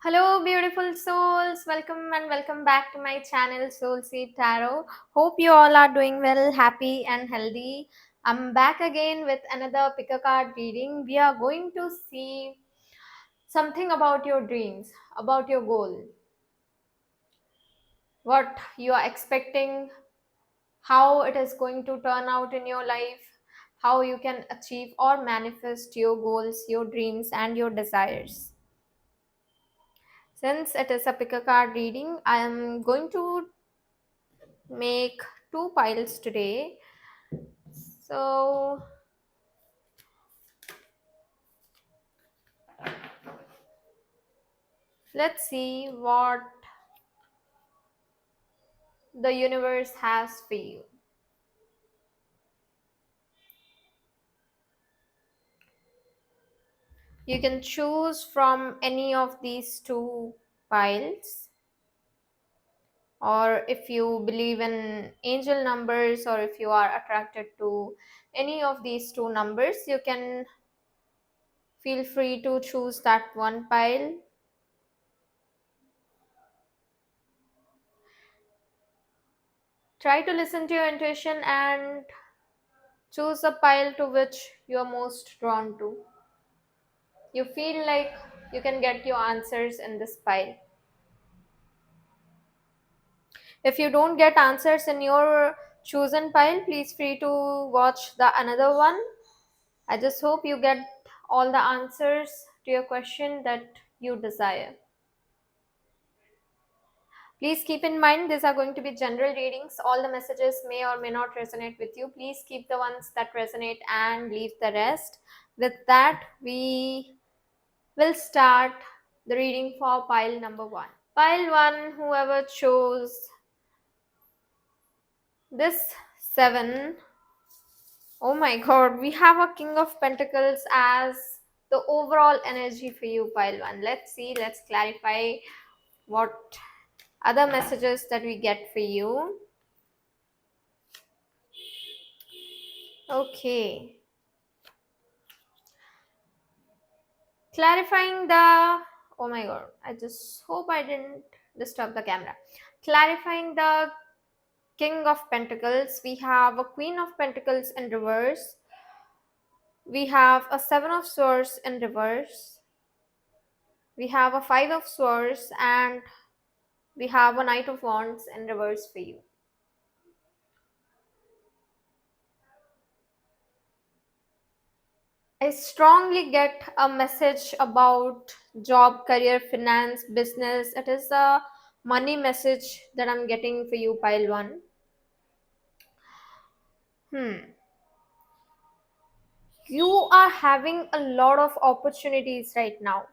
Hello, beautiful souls. Welcome and welcome back to my channel, Soul Seed Tarot. Hope you all are doing well, happy, and healthy. I'm back again with another pick a card reading. We are going to see something about your dreams, about your goal, what you are expecting, how it is going to turn out in your life, how you can achieve or manifest your goals, your dreams, and your desires. Since it is a pick a card reading, I am going to make two piles today. So let's see what the universe has for you. You can choose from any of these two piles, or if you believe in angel numbers, or if you are attracted to any of these two numbers, you can feel free to choose that one pile. Try to listen to your intuition and choose a pile to which you are most drawn to. You feel like you can get your answers in this pile. If you don't get answers in your chosen pile, please free to watch the another one. I just hope you get all the answers to your question that you desire. Please keep in mind these are going to be general readings. All the messages may or may not resonate with you. Please keep the ones that resonate and leave the rest. With that, we will start the reading for pile number one. Pile one, whoever chose this seven. Oh my god, we have a King of Pentacles as the overall energy for you, pile one. Let's see, let's clarify what other messages that we get for you. Okay. Clarifying the. Oh my god, I just hope I didn't disturb the camera. Clarifying the King of Pentacles, we have a Queen of Pentacles in reverse. We have a Seven of Swords in reverse. We have a Five of Swords, and we have a Knight of Wands in reverse for you. I strongly get a message about job, career, finance, business. It is a money message that I'm getting for you, pile one. You are having a lot of opportunities right now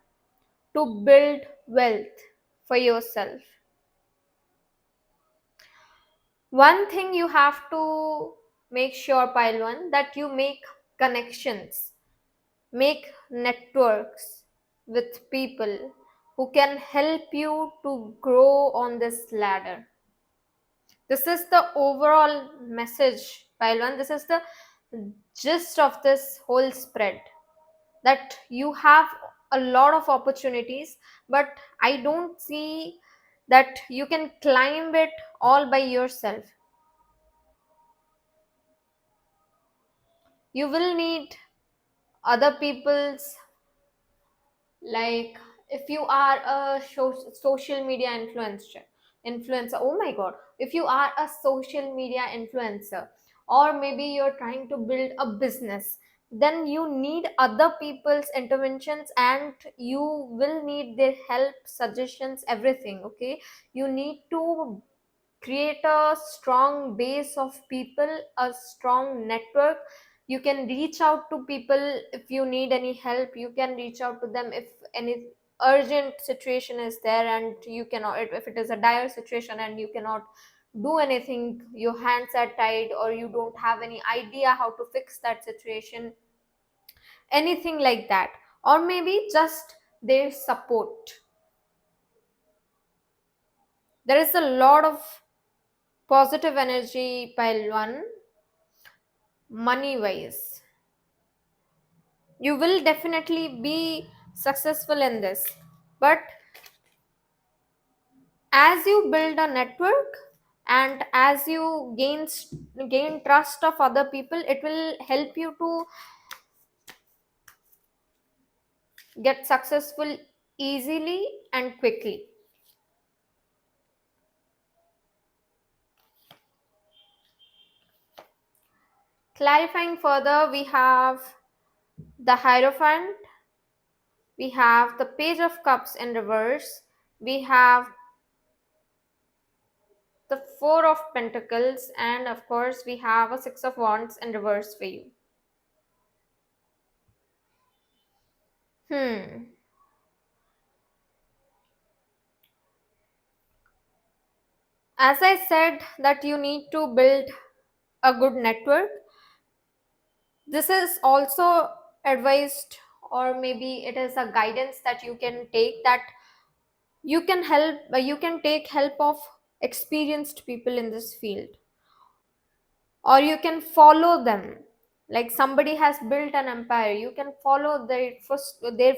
to build wealth for yourself. One thing you have to make sure, pile one, that you make connections, make networks with people who can help you to grow on this ladder. This is the overall message, pile one. This is the gist of this whole spread, that you have a lot of opportunities, but I don't see that you can climb it all by yourself. You will need other people's, like, if you are a social media influencer, oh my god, if you are a social media influencer, or maybe you're trying to build a business, then you need other people's interventions, and you will need their help, suggestions, everything. Okay, you need to create a strong base of people, a strong network. You can reach out to people if you need any help. You can reach out to them if any urgent situation is there, and you cannot, if it is a dire situation and you cannot do anything, your hands are tied, or you don't have any idea how to fix that situation, anything like that, or maybe just their support. There is a lot of positive energy, pile one. Money wise, you will definitely be successful in this, but As you build a network and as you gain trust of other people, it will help you to get successful easily and quickly. Clarifying further, we have the Hierophant, we have the Page of Cups in reverse, we have the Four of Pentacles, and of course, we have a Six of Wands in reverse for you. Hmm. As I said, that you need to build a good network. This is also advised, or maybe it is a guidance that you can take, that you can take help of experienced people in this field, or you can follow them. Like somebody has built an empire, you can follow their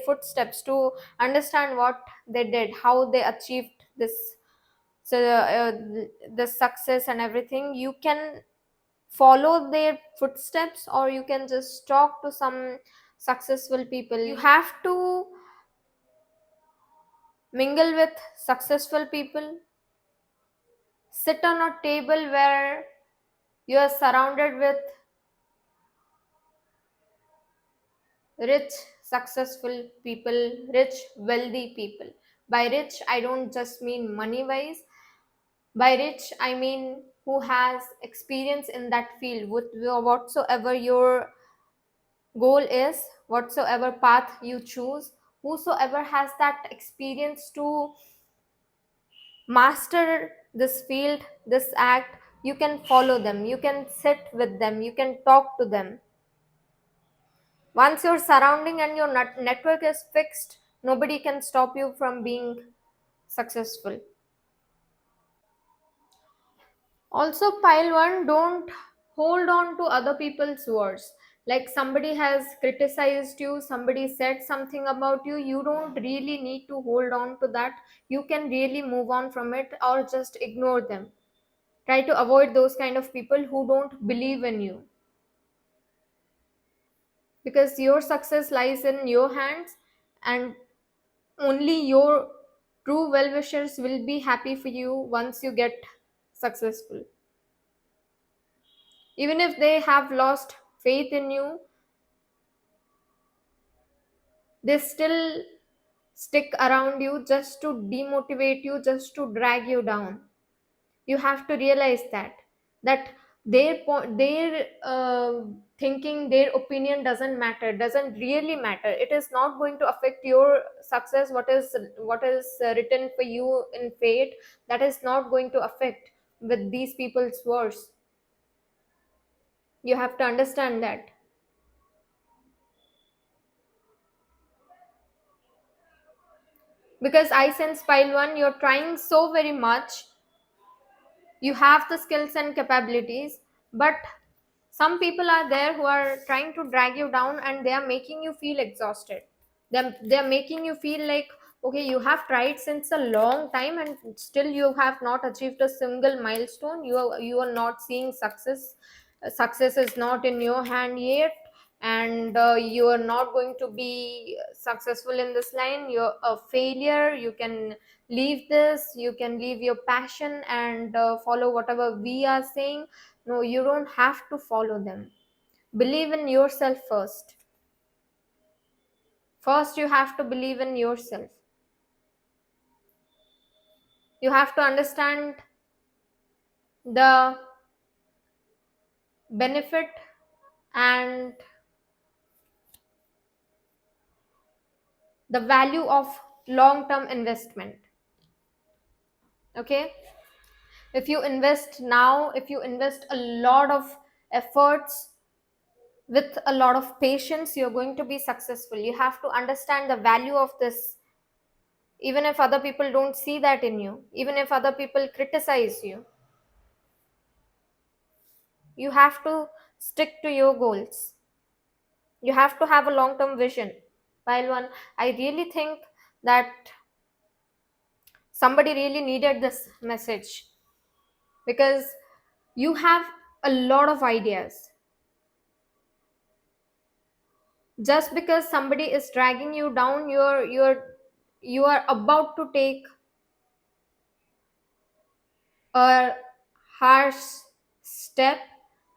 footsteps to understand what they did, how they achieved this, so the success and everything. You can follow their footsteps, or you can just talk to some successful people. You have to mingle with successful people, sit on a table where you are surrounded with rich, successful people, rich, wealthy people. By rich, I don't just mean money wise. By rich, I mean who has experience in that field, with whatsoever your goal is, whatsoever path you choose, whosoever has that experience to master this field, this act. You can follow them, you can sit with them, you can talk to them. Once your surrounding and your network is fixed, nobody can stop you from being successful. Also, pile one, don't hold on to other people's words. Like somebody has criticized you, somebody said something about you, you don't really need to hold on to that. You can really move on from it, or just ignore them. Try to avoid those kind of people who don't believe in you, because your success lies in your hands, and only your true well wishers will be happy for you once you get successful. Even if they have lost faith in you, they still stick around you just to demotivate you, just to drag you down. You have to realize that their thinking, their opinion doesn't matter, doesn't really matter. It is not going to affect your success. What is written for you in fate, that is not going to affect with these people's words. You have to understand that. Because I sense, pile one, you're trying so very much, you have the skills and capabilities, but some people are there who are trying to drag you down, and they are making you feel exhausted. They're making you feel like, okay, you have tried since a long time and still you have not achieved a single milestone. You are not seeing success. Success is not in your hand yet, and you are not going to be successful in this line. You're a failure. You can leave this, you can leave your passion and follow whatever we are saying. No, you don't have to follow them. Believe in yourself first. First, you have to believe in yourself. You have to understand the benefit and the value of long term investment. Okay? If you invest now, if you invest a lot of efforts with a lot of patience, you're going to be successful. You have to understand the value of this. Even if other people don't see that in you, even if other people criticize you, you have to stick to your goals. You have to have a long term vision. While one, I really think that somebody really needed this message, because you have a lot of ideas. Just because somebody is dragging you down, you are about to take a harsh step.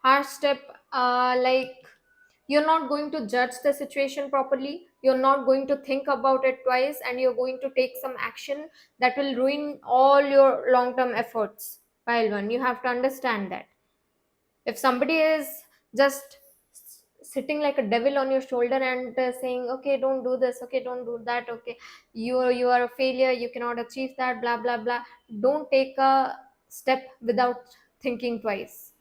Harsh step, like you're not going to judge the situation properly, you're not going to think about it twice, and you're going to take some action that will ruin all your long term efforts. Pile one, you have to understand that if somebody is just sitting like a devil on your shoulder and saying, okay, don't do this, okay, don't do that, okay, you are a failure, you cannot achieve that, blah blah blah, don't take a step without thinking twice.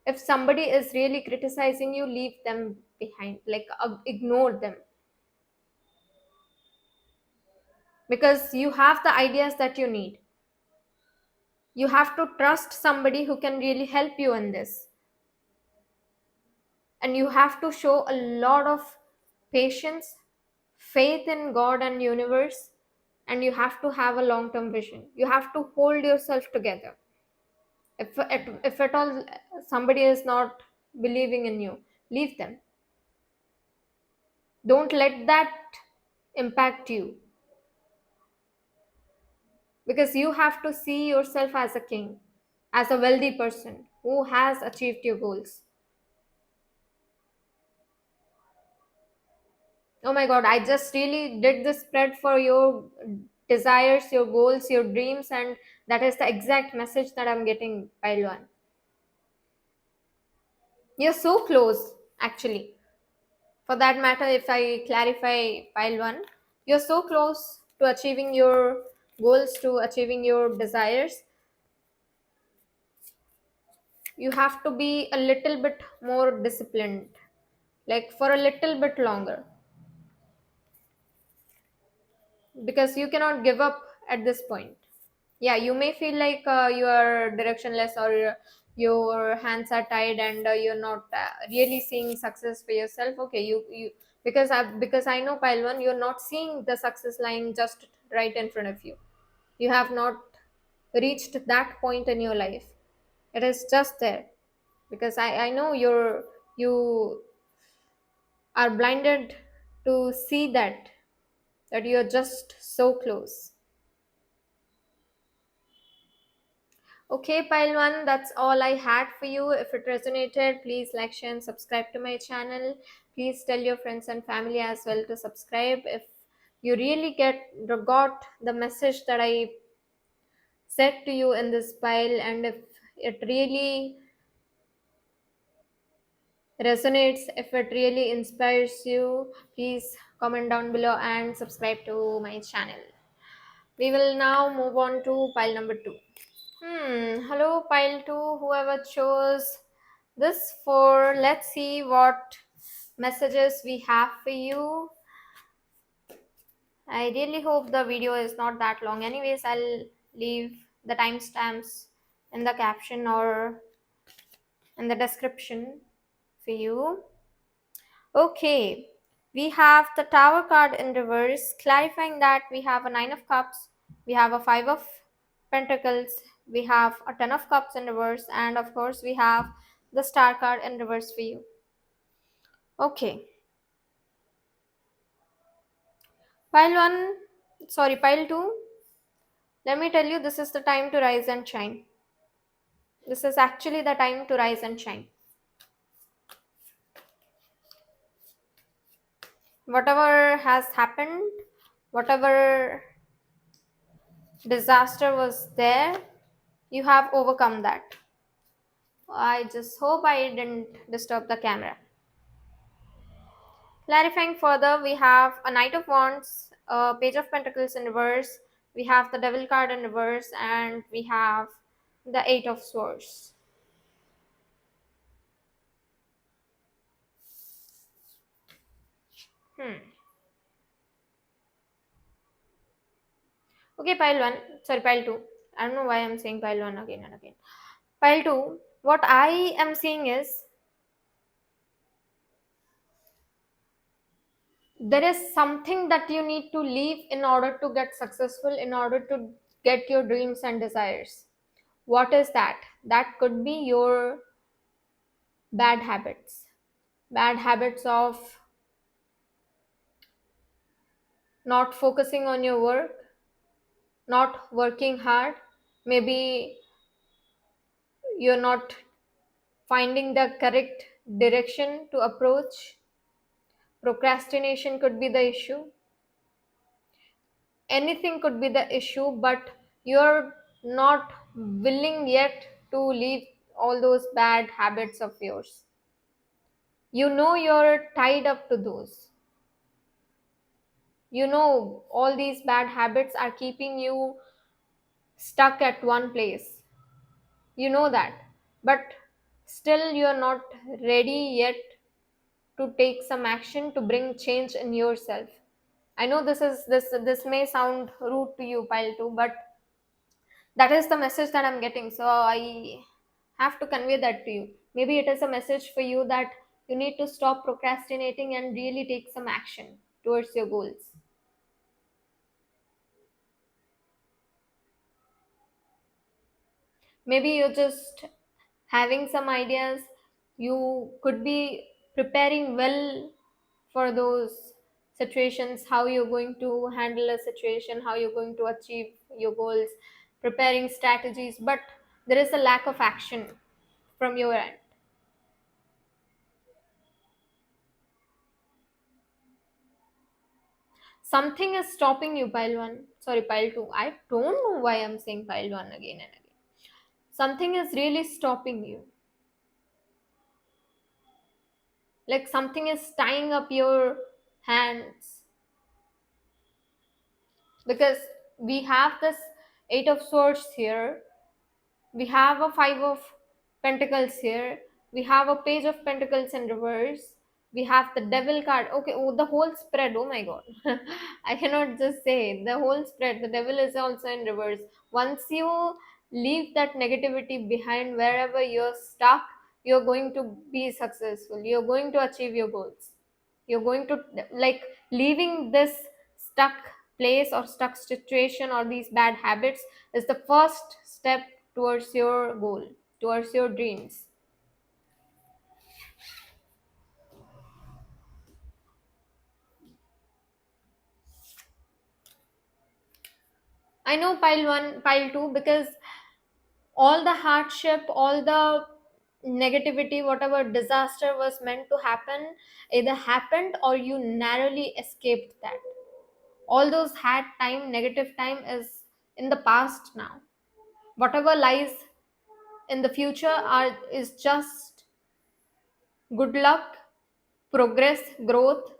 If somebody is really criticizing you, leave them behind, like ignore them, because you have the ideas that you need. You have to trust somebody who can really help you in this, and you have to show a lot of patience, faith in God and universe, and you have to have a long term vision. You have to hold yourself together. If at all somebody is not believing in you, leave them. Don't let that impact you, because you have to see yourself as a king, as a wealthy person who has achieved your goals. Oh my god, I just really did this spread for your desires, your goals, your dreams, and that is the exact message that I'm getting, Pailwan. You're so close, actually. For that matter, if I clarify, Pailwan, you're so close to achieving your goals, to achieving your desires. You have to be a little bit more disciplined, like for a little bit longer, because you cannot give up at this point. Yeah, you may feel like you are directionless, or your hands are tied, and you're not really seeing success for yourself. Okay, you because I know, Pilwan, you're not seeing the success lying just right in front of you. You have not reached that point in your life. It is just there, because I know you are blinded to see that you're just so close. Okay, Pilwan, that's all I had for you. If it resonated, please like, share, and subscribe to my channel. Please tell your friends and family as well to subscribe. If you really got the message that I said to you in this pile, and if it really resonates, if it really inspires you, please comment down below and subscribe to my channel. We will now move on to pile number two. Hello, pile two, whoever chose this for. Let's see what messages we have for you. I really hope the video is not that long. Anyways, I'll leave the timestamps in the caption or in the description for you. Okay, we have the Tower card in reverse, clarifying that we have a Nine of Cups, we have a Five of Pentacles, we have a Ten of Cups in reverse, and of course, we have the Star card in reverse for you. Okay, pile one, sorry, pile two. Let me tell you, this is the time to rise and shine. This is actually the time to rise and shine. Whatever has happened, whatever disaster was there, you have overcome that. I just hope I didn't disturb the camera. Clarifying further, we have a Knight of Wands, a Page of Pentacles in reverse, we have the Devil card in reverse, and we have the Eight of Swords. Okay, pile one, sorry, pile two. I don't know why I'm saying pile one again and again. Pile two, what I am seeing is there is something that you need to leave in order to get successful, in order to get your dreams and desires. What is that? That could be your bad habits. Bad habits of not focusing on your work, not working hard. Maybe you're not finding the correct direction to approach. Procrastination could be the issue. Anything could be the issue, but you're not willing yet to leave all those bad habits of yours. You know you're tied up to those. You know all these bad habits are keeping you stuck at one place. You know that. But still you're not ready yet to take some action to bring change in yourself. I know this may sound rude to you, Pile 2, but that is the message that I'm getting. So I have to convey that to you. Maybe it is a message for you that you need to stop procrastinating and really take some action towards your goals. Maybe you're just having some ideas. You could be preparing well for those situations, how you're going to handle a situation, how you're going to achieve your goals, preparing strategies, but there is a lack of action from your end. Something is stopping you, pile 1. Sorry, pile 2. I don't know why I'm saying pile 1 again and again. Something is really stopping you. Like something is tying up your hands, because we have this 8 of swords here, we have a 5 of pentacles here, we have a page of pentacles in reverse, we have the devil card. Okay, oh, the whole spread, oh my god. I cannot just say the whole spread. The devil is also in reverse. Once you leave that negativity behind, wherever you're stuck, you're going to be successful, you're going to achieve your goals. You're going to, like, leaving this stuck place or stuck situation or these bad habits is the first step towards your goal, towards your dreams. I know pile 1, pile 2, because all the hardship, all the negativity, whatever disaster was meant to happen, either happened or you narrowly escaped that. All those had time, negative time is in the past now. Whatever lies in the future are is just good luck, progress, growth,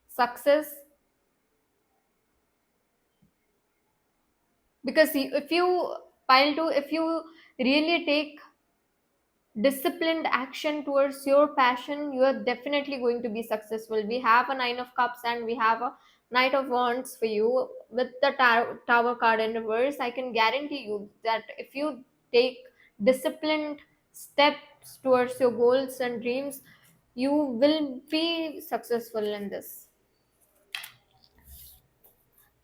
success. Because if you, pile 2, if you really take disciplined action towards your passion, you are definitely going to be successful. We have a 9 of cups and we have a knight of wands for you with the tower card in reverse. I can guarantee you that if you take disciplined steps towards your goals and dreams, you will be successful in this.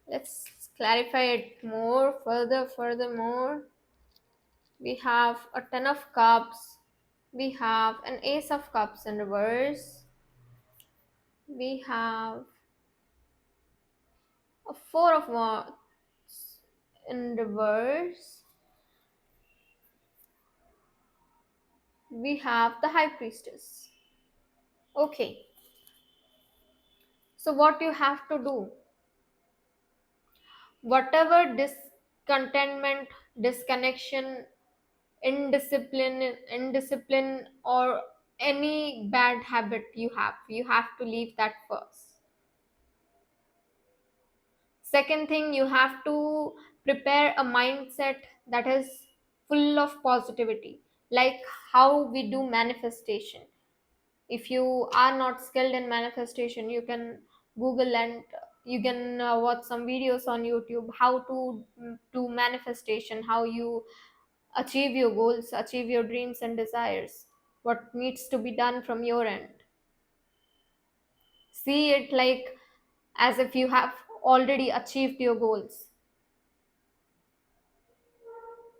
Let's clarify it more, furthermore. We have a 10 of cups, we have an ace of cups in reverse, we have a 4 of wands in reverse, we have the high priestess. Okay, so what you have to do, whatever discontentment, disconnection, indiscipline, or any bad habit you have to leave that first. Second thing, you have to prepare a mindset that is full of positivity, like how we do manifestation. If you are not skilled in manifestation, you can Google and you can watch some videos on YouTube how to do manifestation, how you achieve your goals, achieve your dreams and desires, what needs to be done from your end. see it like as if you have already achieved your goals.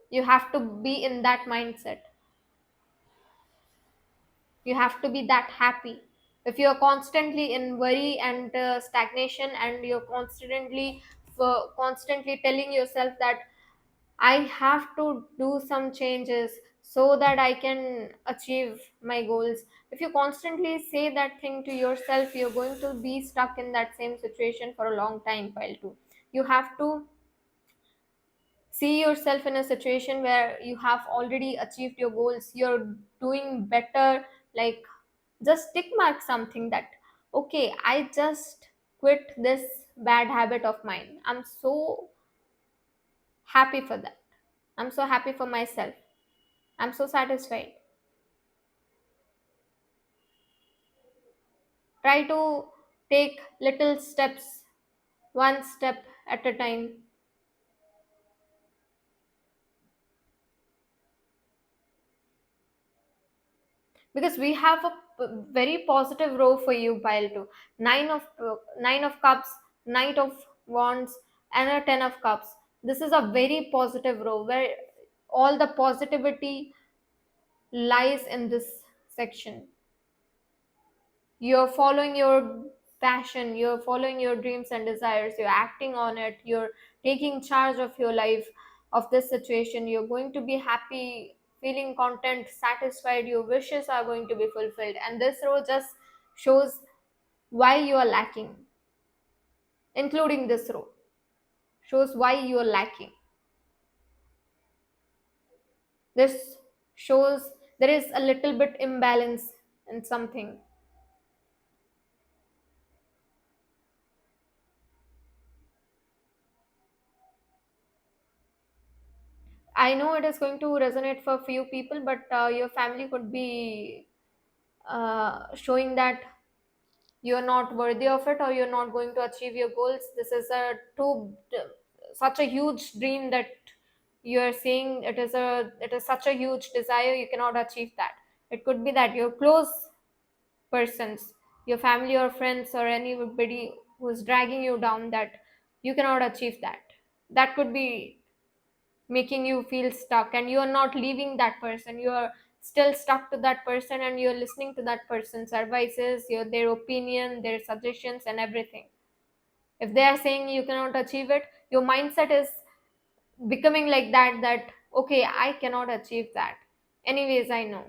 You have to be in that mindset. You have to be that happy. If you're constantly in worry and stagnation, and you're constantly telling yourself that I have to do some changes so that I can achieve my goals. If you constantly say that thing to yourself, you're going to be stuck in that same situation for a long time, pile too. You have to see yourself in a situation where you have already achieved your goals, you're doing better. Like, just tick mark something that, okay, I just quit this bad habit of mine. I'm so happy for that. I'm so happy for myself. I'm so satisfied. Try to take little steps, one step at a time. Because we have a very positive row for you, pile two. Nine of cups, knight of wands, and a 10 of cups. This is a very positive row where all the positivity lies in this section. You're following your passion, you're following your dreams and desires, you're acting on it, you're taking charge of your life, of this situation. You're going to be happy, feeling content, satisfied, your wishes are going to be fulfilled. And this row just shows why you are lacking, including this row shows why you are lacking. This shows there is a little bit imbalance in something. I know it is going to resonate for few people, but your family could be showing that you're not worthy of it, or you're not going to achieve your goals. This is a too such a huge dream that you're saying. It is such a huge desire, you cannot achieve that. It could be that your close persons, your family or friends or anybody who's dragging you down, that you cannot achieve that. That could be making you feel stuck, and you're not leaving that person. You're still stuck to that person, and you're listening to that person's advices, their opinion, their suggestions, and everything. If they are saying you cannot achieve it, your mindset is becoming like that, that okay, I cannot achieve that. Anyways, I know.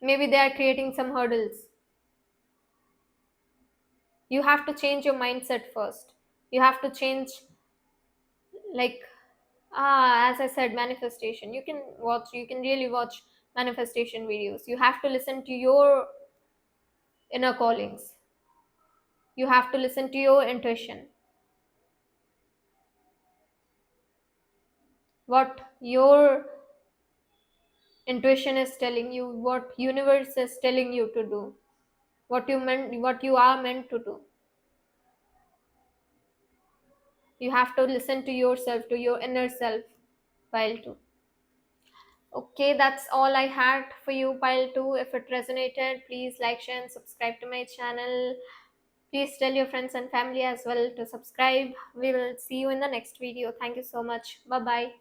Maybe they are creating some hurdles. You have to change your mindset first. You have to change, like, as I said, manifestation. You can really watch manifestation videos. You have to listen to your inner callings. You have to listen to your intuition. What your intuition is telling you, what universe is telling you to do, what you are meant to do. You have to listen to yourself, to your inner self, pile two. Okay, that's all I had for you, pile two. If it resonated, please like, share, and subscribe to my channel. Please tell your friends and family as well to subscribe. We will see you in the next video. Thank you so much. Bye bye.